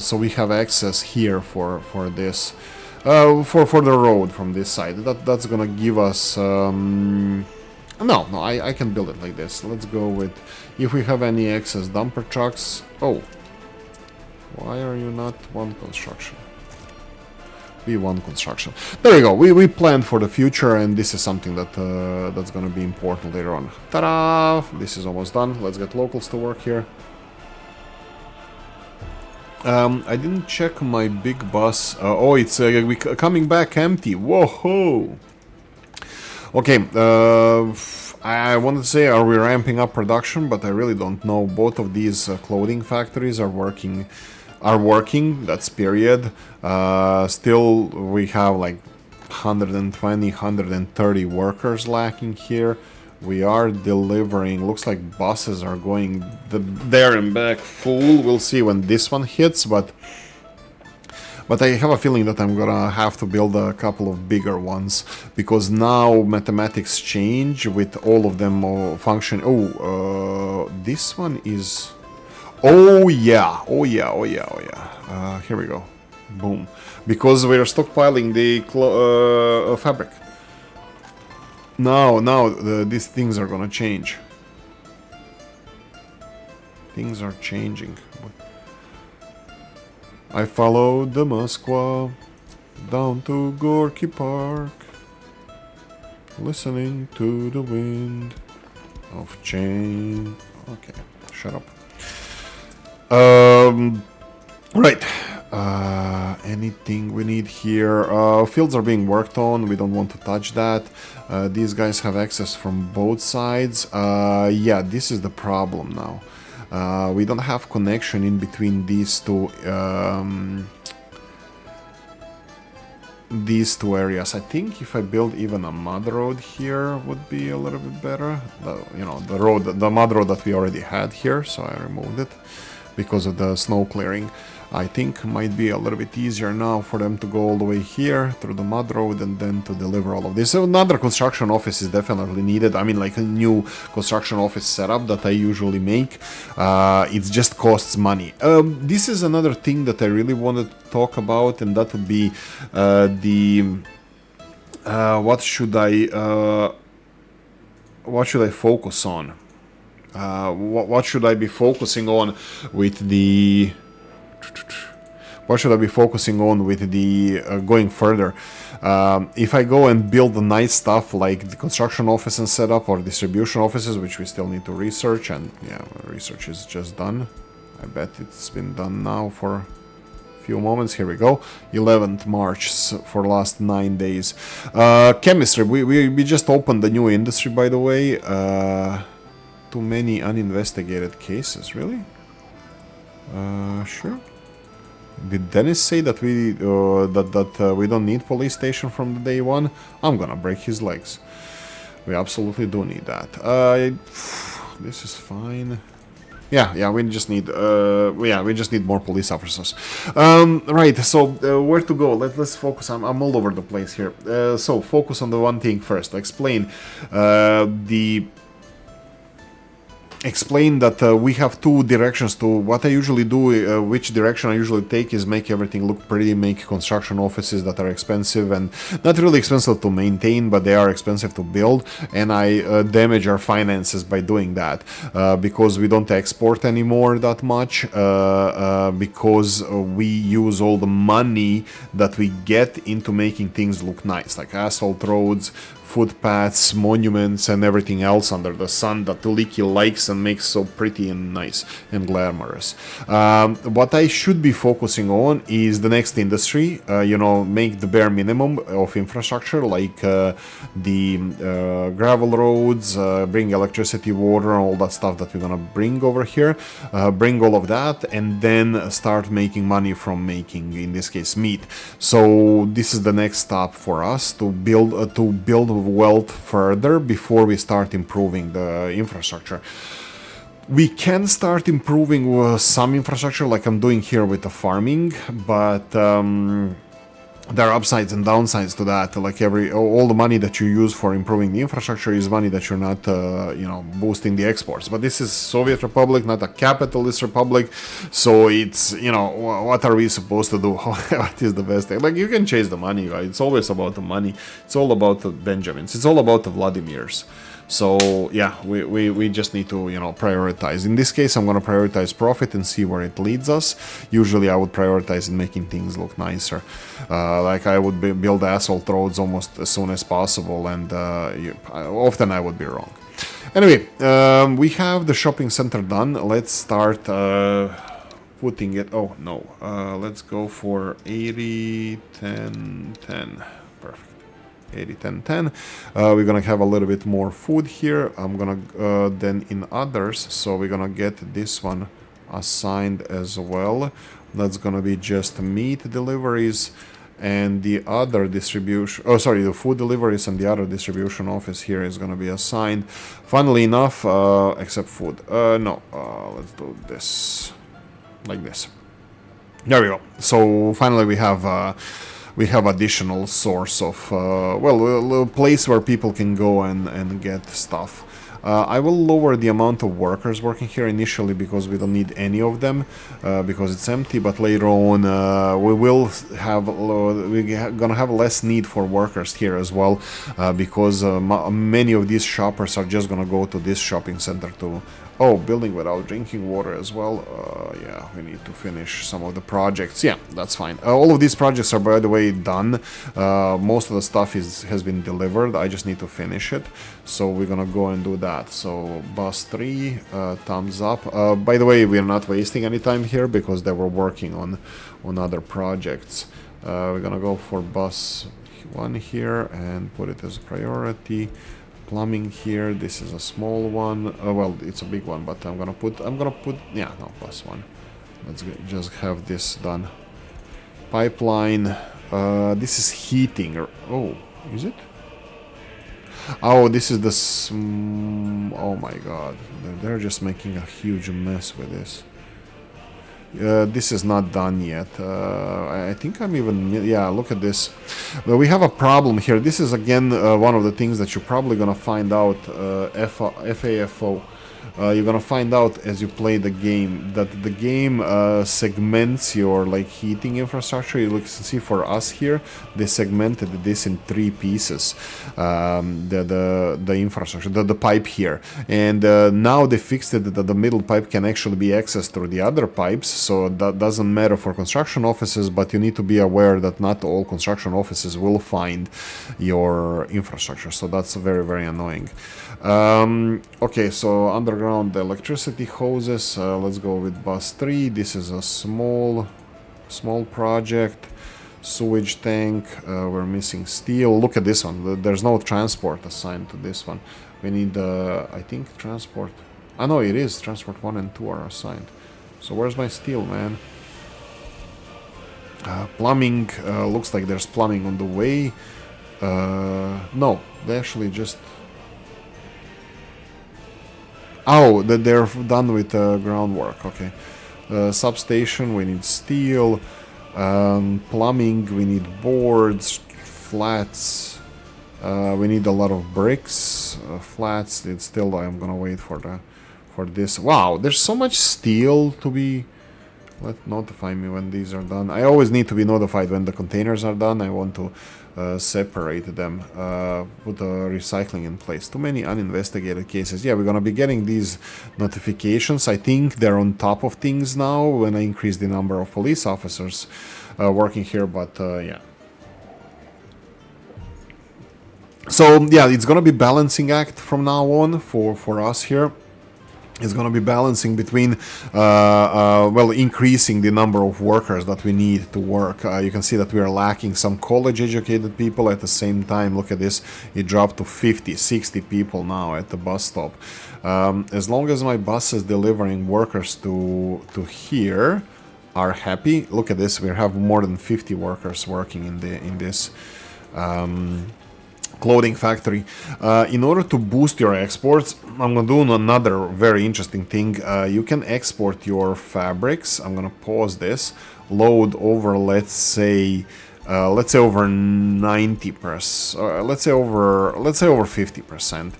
So we have access here for this, for the road from this side. That's gonna give us. No, I can build it like this. Let's go with, if we have any excess dumper trucks. Oh, why are you not one construction? B1 construction. There you go. We planned for the future, and this is something that that's going to be important later on. Ta-da! This is almost done. Let's get locals to work here. I didn't check my big bus. Oh, it's coming back empty. Whoa! Okay. I wanted to say, are we ramping up production? But I really don't know. Both of these clothing factories are working. That's period. Still we have like 120 130 workers lacking here. We are delivering, looks like buses are going there and back full. We'll see when this one hits, but I have a feeling that I'm gonna have to build a couple of bigger ones, because now mathematics change with all of them function. Oh, this one is. Oh yeah, here we go. Boom. Because we're stockpiling the fabric. Now these things are gonna change. Things are changing. I followed the Moskva down to Gorky Park, listening to the wind of change. Okay, shut up. Right. Anything we need here? Fields are being worked on. We don't want to touch that. These guys have access from both sides. Yeah, this is the problem now. We don't have connection in between these two areas. I think if I build even a mud road here would be a little bit better. The mud road that we already had here, so I removed it because of the snow clearing. I think might be a little bit easier now for them to go all the way here through the mud road and then to deliver all of this. So another construction office is definitely needed. I mean, like a new construction office setup that I usually make. It just costs money. This is another thing that I really wanted to talk about, and that would be what should I focus on? What should I be focusing on with the... What should I be focusing on with the going further? If I go and build the nice stuff like the construction office and setup or distribution offices, which we still need to research, and yeah, research is just done. I bet it's been done now for a few moments. Here we go. 11th March for last 9 days. Chemistry. We just opened the new industry, by the way. Too many uninvestigated cases, really? Sure. Did Dennis say that we we don't need police station from the day one? I'm gonna break his legs. We absolutely do need that. This is fine. Yeah, we just need we just need more police officers. Right, so where to go? Let's focus. I'm all over the place here. So focus on the one thing first. Explain that we have two directions to what I usually do. Which direction I usually take is make everything look pretty, make construction offices that are expensive and not really expensive to maintain, but they are expensive to build, and I damage our finances by doing that because we don't export anymore that much, because we use all the money that we get into making things look nice, like asphalt roads, footpaths, monuments, and everything else under the sun that Oolykee likes and makes so pretty and nice and glamorous. What I should be focusing on is the next industry, make the bare minimum of infrastructure, like the gravel roads, bring electricity, water, all that stuff that we're gonna bring over here, bring all of that, and then start making money from making, in this case, meat. So this is the next stop for us to build wealth further before we start improving the infrastructure. We can start improving some infrastructure like I'm doing here with the farming, but there are upsides and downsides to that. Like all the money that you use for improving the infrastructure is money that you're not boosting the exports. But this is Soviet Republic, not a capitalist republic, so it's what are we supposed to do? What is the best thing? Like, you can chase the money, right? It's always about the money. It's all about the Benjamins. It's all about the Vladimirs. So yeah, we just need to prioritize. In this case, I'm going to prioritize profit and see where it leads us. Usually I would prioritize in making things look nicer. Like I would build asphalt roads almost as soon as possible, and often I would be wrong. Anyway, we have the shopping center done. Let's start putting it. Oh no, let's go for 80, 10, 10. Perfect. 80, 10, 10. We're gonna have a little bit more food here. I'm gonna then in others, so we're gonna get this one assigned as well. That's gonna be just meat deliveries, and the other distribution, the food deliveries and the other distribution office here is gonna be assigned. Funnily enough, except food. No, let's do this like this. There we go. So finally we have additional source of, a place where people can go and get stuff. I will lower the amount of workers working here initially because we don't need any of them, because it's empty, but later on we're gonna have less need for workers here as well, because many of these shoppers are just gonna go to this shopping center to... Oh, building without drinking water as well. Yeah, we need to finish some of the projects. Yeah, that's fine. All of these projects are, by the way, done. Most of the stuff has been delivered. I just need to finish it. So we're gonna go and do that. So bus 3, thumbs up. By the way, we're not wasting any time here because they were working on other projects. We're gonna go for bus 1 here and put it as a priority. Plumbing here, this is a small one. Well, it's a big one, but I'm gonna put plus 1. Let's just have this done. Pipeline. This is heating. Oh, is it? Oh, this is the... oh my god. They're just making a huge mess with this. This is not done yet. I think I'm even... Yeah, look at this. But we have a problem here. This is, again, one of the things that you're probably going to find out. FAFO. you're gonna find out as you play the game that the game segments your like heating infrastructure. You can see for us here, they segmented this in 3 pieces. The infrastructure, the pipe here, and now they fixed it that the middle pipe can actually be accessed through the other pipes. So that doesn't matter for construction offices, but you need to be aware that not all construction offices will find your infrastructure. So that's very, very annoying. Okay, so underground electricity hoses. Let's go with bus 3. This is a small project. Sewage tank. We're missing steel. Look at this one. There's no transport assigned to this one. We need, I think, transport. I know it is. Transport 1 and 2 are assigned. So where's my steel, man? Plumbing. Looks like there's plumbing on the way. No, they actually just... Oh, they're done with groundwork. Okay. Substation, we need steel. Plumbing, we need boards, flats. We need a lot of bricks, flats. It's still, I'm gonna wait for this. Wow, there's so much steel to be... Notify me when these are done. I always need to be notified when the containers are done. I want to separate them, put the recycling in place. Too many uninvestigated cases. Yeah, we're gonna be getting these notifications. I think they're on top of things now when I increase the number of police officers working here, but yeah. So yeah, it's gonna be balancing act from now on for us here. It's going to be balancing between, well, increasing the number of workers that we need to work. You can see that we are lacking some college-educated people. At the same time, look at this, it dropped to 50, 60 people now at the bus stop. As long as my buses delivering workers to here are happy, look at this, we have more than 50 workers working in this clothing factory. In order to boost your exports, I'm gonna do another very interesting thing. You can export your fabrics. I'm gonna pause this. Load over, let's say over 90%. Let's say over 50%.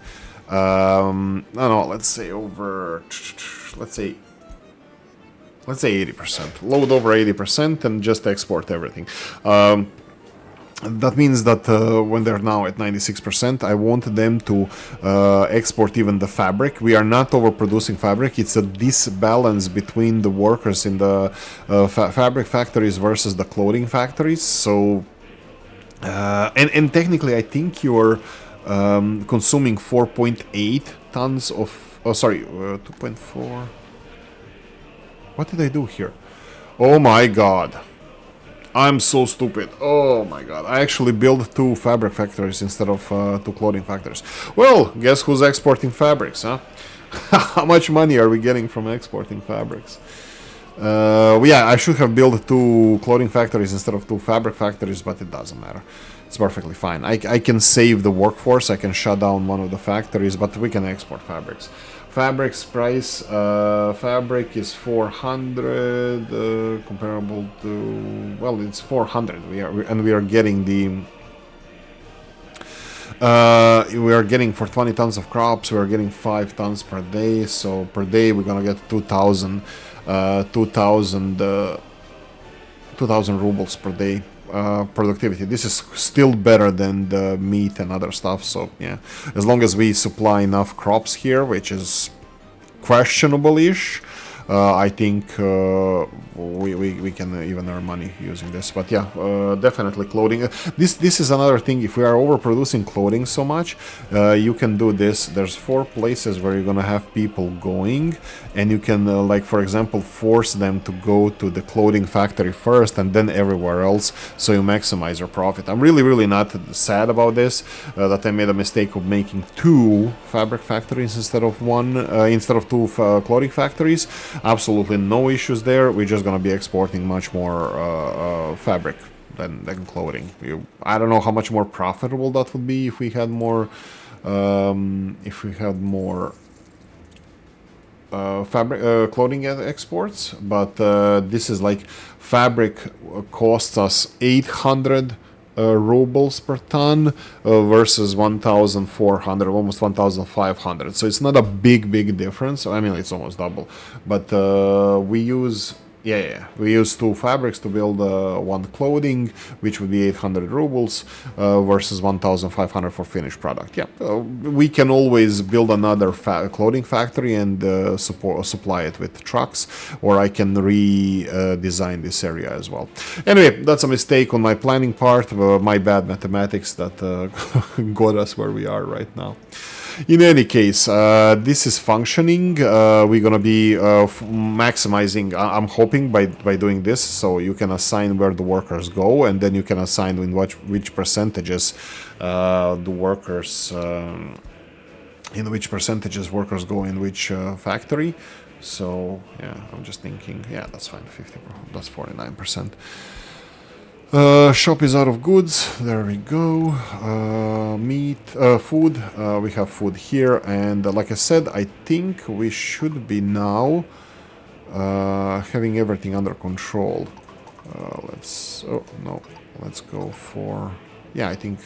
No, let's say over. Let's say 80%. Load over 80% and just export everything. That means that when they're now at 96%, I want them to export even the fabric. We are not overproducing fabric. It's a disbalance between the workers in the fabric factories versus the clothing factories. So, and technically, I think you're consuming 4.8 tons of... Oh, sorry, 2.4... What did I do here? Oh my god. I'm so stupid. Oh my god. I actually built 2 fabric factories instead of 2 clothing factories. Well, guess who's exporting fabrics, huh? How much money are we getting from exporting fabrics? Yeah, I should have built 2 clothing factories instead of 2 fabric factories, but it doesn't matter. It's perfectly fine. I can save the workforce, I can shut down one of the factories, but we can export fabrics. Fabrics price, fabric is 400, comparable to, well, it's 400. We are getting the, we are getting for 20 tons of crops, we are getting 5 tons per day. So per day we're gonna get 2,000 rubles per day. Productivity. This is still better than the meat and other stuff, so yeah, as long as we supply enough crops here, which is questionable-ish, I think we can even earn money using this. But yeah, definitely clothing. This is another thing. If we are overproducing clothing so much, you can do this. There's 4 places where you're gonna have people going, and you can like, for example, force them to go to the clothing factory first and then everywhere else, so you maximize your profit. I'm really not sad about this, that I made a mistake of making 2 fabric factories instead of 1, instead of 2 clothing factories. Absolutely no issues there. We're just gonna be exporting much more fabric than clothing. I don't know how much more profitable that would be if we had more fabric clothing exports, but this is like fabric costs us 800 rubles per ton versus 1,400, almost 1,500. So it's not a big difference. I mean, it's almost double. But we use we use two fabrics to build one clothing, which would be 800 rubles versus 1,500 for finished product. Yeah, we can always build another clothing factory and supply it with trucks, or I can redesign this area as well. Anyway, that's a mistake on my planning part, my bad mathematics that got us where we are right now. In any case, this is functioning. We're gonna be maximizing, I'm hoping, by doing this. So you can assign where the workers go, and then you can assign in which percentages the workers in which percentages workers go in which factory. So yeah, I'm just thinking, yeah, that's fine. 50, that's 49%. Shop is out of goods. There we go. Food. We have food here, and like I said, I think we should be now having everything under control. Let's go for. Yeah, I think.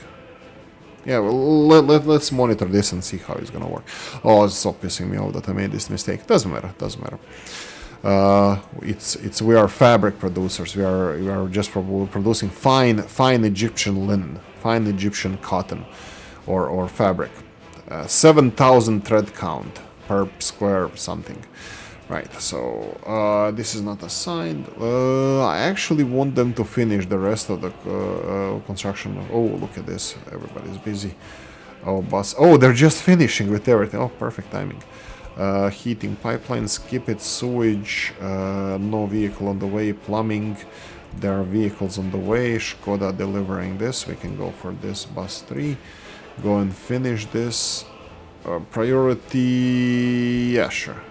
Yeah, well, let's monitor this and see how it's gonna work. Oh, it's so pissing me off that I made this mistake. Doesn't matter. We are fabric producers. We are just producing fine Egyptian linen, fine Egyptian cotton, or fabric. 7,000 thread count per square something. Right. So this is not assigned. I actually want them to finish the rest of the construction. Oh, look at this! Everybody's busy. Oh, boss. Oh, they're just finishing with everything. Oh, perfect timing. Heating pipeline, skip it. Sewage, no vehicle on the way. Plumbing, there are vehicles on the way. Skoda delivering this. We can go for this. Bus 3. Go and finish this. Priority, yeah, sure.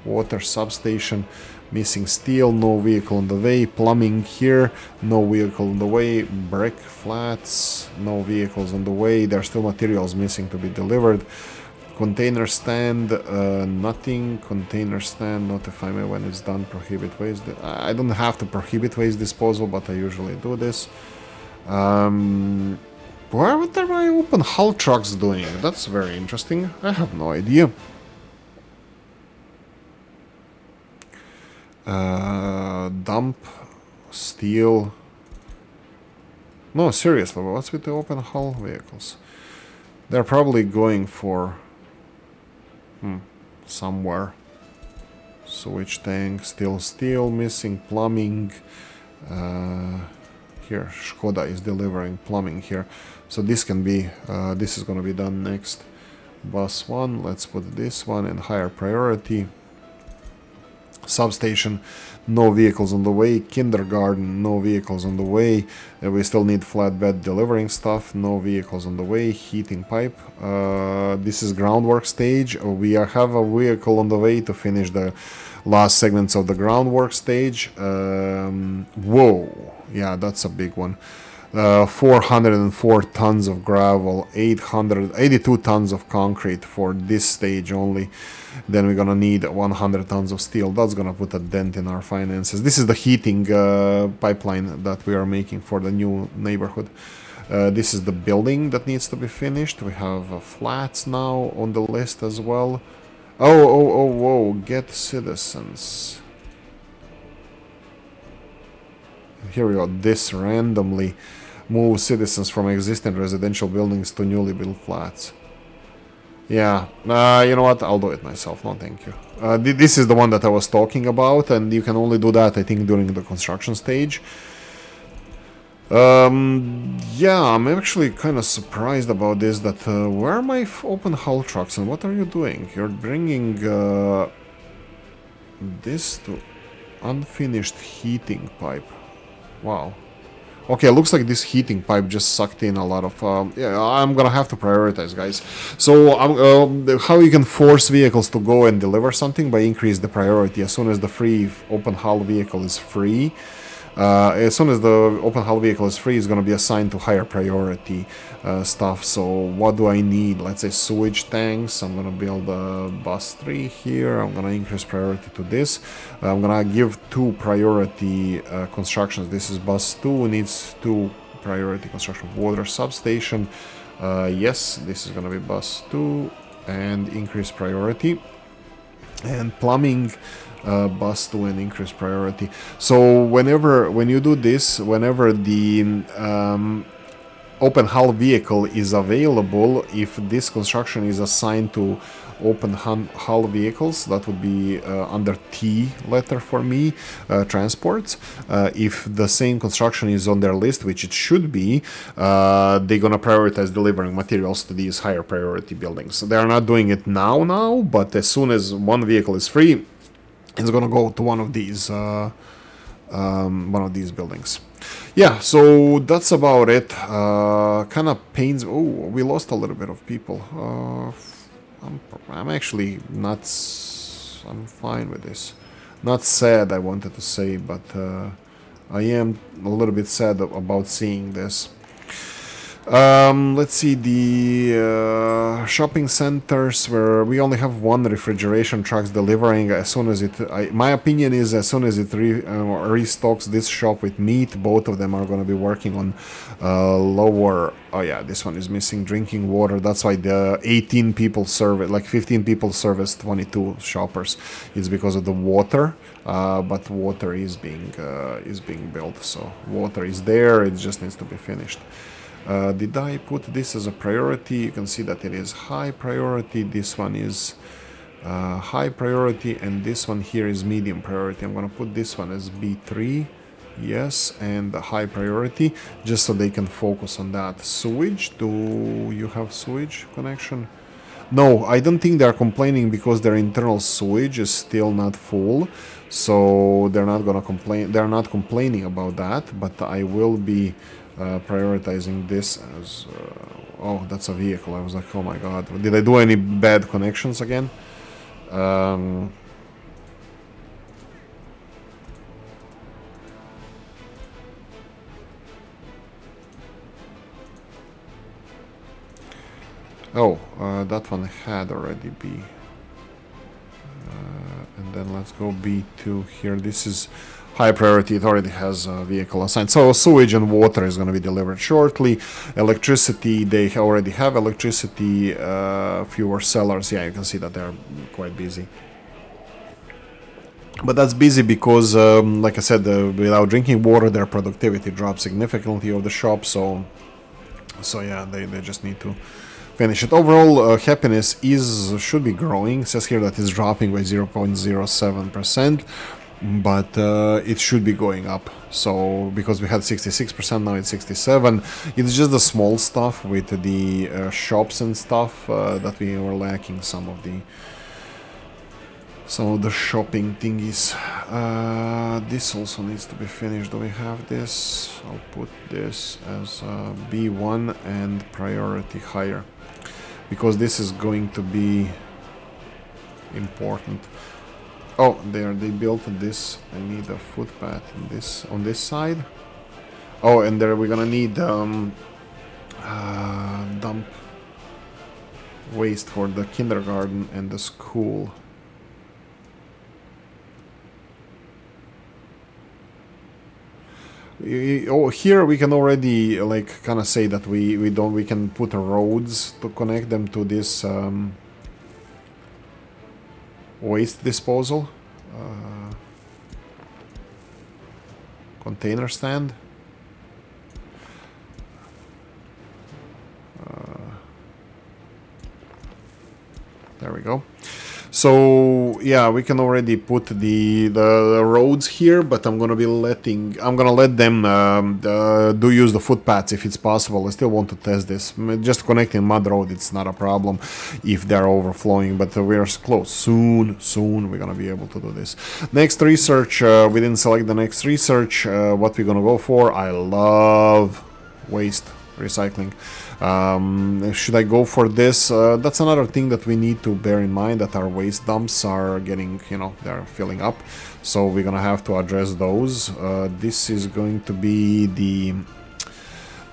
Water substation, missing steel, no vehicle on the way. Plumbing here, no vehicle on the way. Brick flats, no vehicles on the way. There are still materials missing to be delivered. Container stand, nothing. Container stand, notify me when it's done. Prohibit waste. I don't have to prohibit waste disposal, but I usually do this. What are my open hull trucks doing? That's very interesting. I have no idea. Dump, steel. No, seriously, what's with the open hull vehicles? They're probably going for somewhere. Switch tank, still steel, missing plumbing. Here, Skoda is delivering plumbing here. So this can be, this is gonna be done next. Bus 1, let's put this one in higher priority. Substation, no vehicles on the way. Kindergarten, no vehicles on the way. We still need flatbed delivering stuff, no vehicles on the way. Heating pipe, this is groundwork stage. We have a vehicle on the way to finish the last segments of the groundwork stage. Whoa, yeah, that's a big one. 404 tons of gravel, 882 tons of concrete for this stage only. Then we're gonna need 100 tons of steel. That's gonna put a dent in our finances. This is the heating pipeline that we are making for the new neighborhood. This is the building that needs to be finished. We have flats now on the list as well. Whoa, get citizens. Here we go, this randomly moves citizens from existing residential buildings to newly built flats. Yeah, you know what, I'll do it myself, no thank you. This is the one that I was talking about, and you can only do that, I think, during the construction stage. Yeah, I'm actually kind of surprised about this, that where are my open hull trucks and what are you doing? You're bringing this to unfinished heating pipe. Wow. Okay, looks like this heating pipe just sucked in a lot of... yeah, I'm gonna have to prioritize, guys. So, how you can force vehicles to go and deliver something? By increase the priority. As soon as the free open hull vehicle is free, it's going to be assigned to higher priority stuff. So what do I need? Let's say sewage tanks. I'm going to build a bus 3 here. I'm going to increase priority to this. I'm going to give 2 priority constructions. This is bus 2, needs 2 priority construction water substation. Yes, this is gonna be bus 2 and increase priority. And plumbing, bus 2 and increase priority. So when you do this, whenever the open hull vehicle is available, if this construction is assigned to open hull vehicles, that would be under T letter for me, transports. If the same construction is on their list, which it should be, they're gonna prioritize delivering materials to these higher priority buildings. So they are not doing it now, but as soon as one vehicle is free, it's gonna go to one of these buildings. Yeah, so that's about it. Kind of pains. Oh, we lost a little bit of people. I'm actually not. I'm fine with this. Not sad, I wanted to say, but I am a little bit sad about seeing this. Let's see, the shopping centers where we only have one refrigeration trucks delivering. As soon as my opinion is, as soon as it restocks this shop with meat, both of them are going to be working on lower. Oh yeah, this one is missing drinking water. That's why the 18 people service, like 15 people service 22 shoppers. It's because of the water. But water is being built, so water is there. It just needs to be finished. Did I put this as a priority? You can see that it is high priority. This one is high priority, and this one here is medium priority. I'm going to put this one as B3, yes, and the high priority, just so they can focus on that. Sewage, do you have sewage connection? No, I don't think they're complaining because their internal sewage is still not full, so they're not gonna complain. They're not complaining about that, but I will be prioritizing this as oh, that's a vehicle. I was like, oh my god, did I do any bad connections again? That one had already B. And then let's go B2 here. This is high priority. It already has a vehicle assigned. So sewage and water is going to be delivered shortly. Electricity, they already have electricity. Fewer sellers. Yeah, you can see that they're quite busy. But that's busy because, like I said, without drinking water, their productivity drops significantly of the shop. So yeah, they just need to finish it. Overall, happiness should be growing. It says here that it's dropping by 0.07%. But it should be going up. So because we had 66%, now it's 67%. It's just the small stuff with the shops and stuff that we were lacking. Some of the shopping thingies. This also needs to be finished. Do we have this? I'll put this as B1 and priority higher, because this is going to be important. Oh, they built this. I need a footpath on this side. Oh, and there we're gonna need dump waste for the kindergarten and the school. Oh, here we can already like kind of say that we can put roads to connect them to this waste disposal container stand. There we go. So yeah, we can already put the roads here, but I'm gonna let them use the footpaths if it's possible. I still want to test this. Just connecting mud road, it's not a problem if they're overflowing, but we're close. Soon we're gonna be able to do this. Next research, we didn't select the next research. What we're gonna go for? I love waste recycling. Should I go for this? That's another thing that we need to bear in mind, that our waste dumps are getting, they're filling up, so we're gonna have to address those. This is going to be the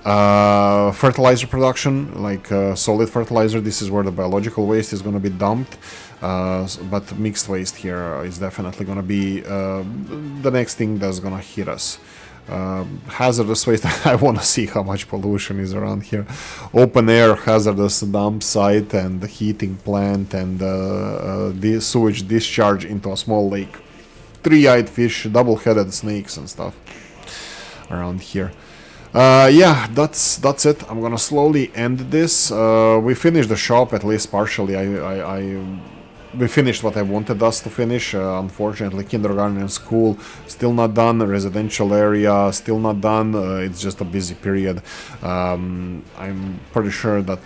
fertilizer production, like solid fertilizer. This is where the biological waste is going to be dumped, but mixed waste here is definitely going to be the next thing that's going to hit us. hazardous waste. I want to see how much pollution is around here. Open air hazardous dump site and the heating plant and the sewage discharge into a small lake. Three-eyed fish, double-headed snakes and stuff around here. Yeah, that's it. I'm gonna slowly end this. We finished the shop, at least partially. We finished what I wanted us to finish. Unfortunately, kindergarten and school still not done. Residential area still not done. It's just a busy period. I'm pretty sure that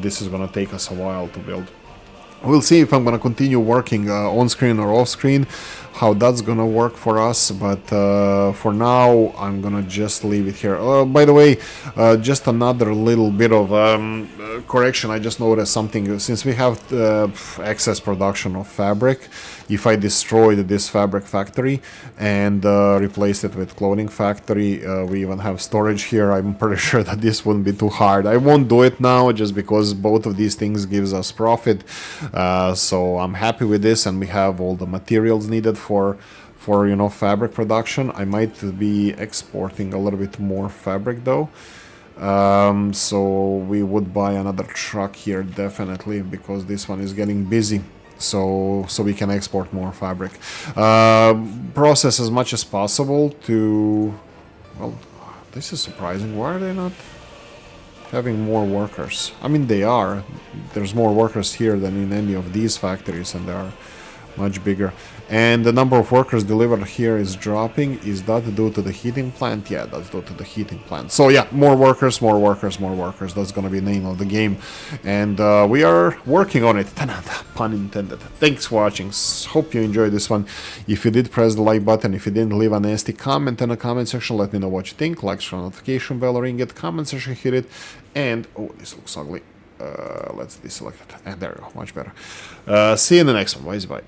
this is gonna take us a while to build. We'll see if I'm gonna continue working on screen or off screen, how that's gonna work for us, but for now I'm gonna just leave it here. By the way, just another little bit of correction. I just noticed something. Since we have excess production of fabric, if I destroyed this fabric factory and replaced it with clothing factory, we even have storage here. I'm pretty sure that this wouldn't be too hard. I won't do it now just because both of these things gives us profit. So I'm happy with this, and we have all the materials needed for you know, fabric production. I might be exporting a little bit more fabric though. So we would buy another truck here definitely, because this one is getting busy. So we can export more fabric. Process as much as possible to... Well, this is surprising. Why are they not having more workers? I mean, they are. There's more workers here than in any of these factories, and they are much bigger. And the number of workers delivered here is dropping. Is that due to the heating plant? Yeah, that's due to the heating plant. So yeah, more workers, more workers, more workers. That's gonna be the name of the game. And we are working on it. Pun intended. Thanks for watching. Hope you enjoyed this one. If you did, press the like button. If you didn't, leave a nasty comment in the comment section. Let me know what you think. Like, share, notification bell, ring it, comment section, hit it. And, oh, this looks ugly. Let's deselect it. And there we go, much better. See you in the next one. Bye.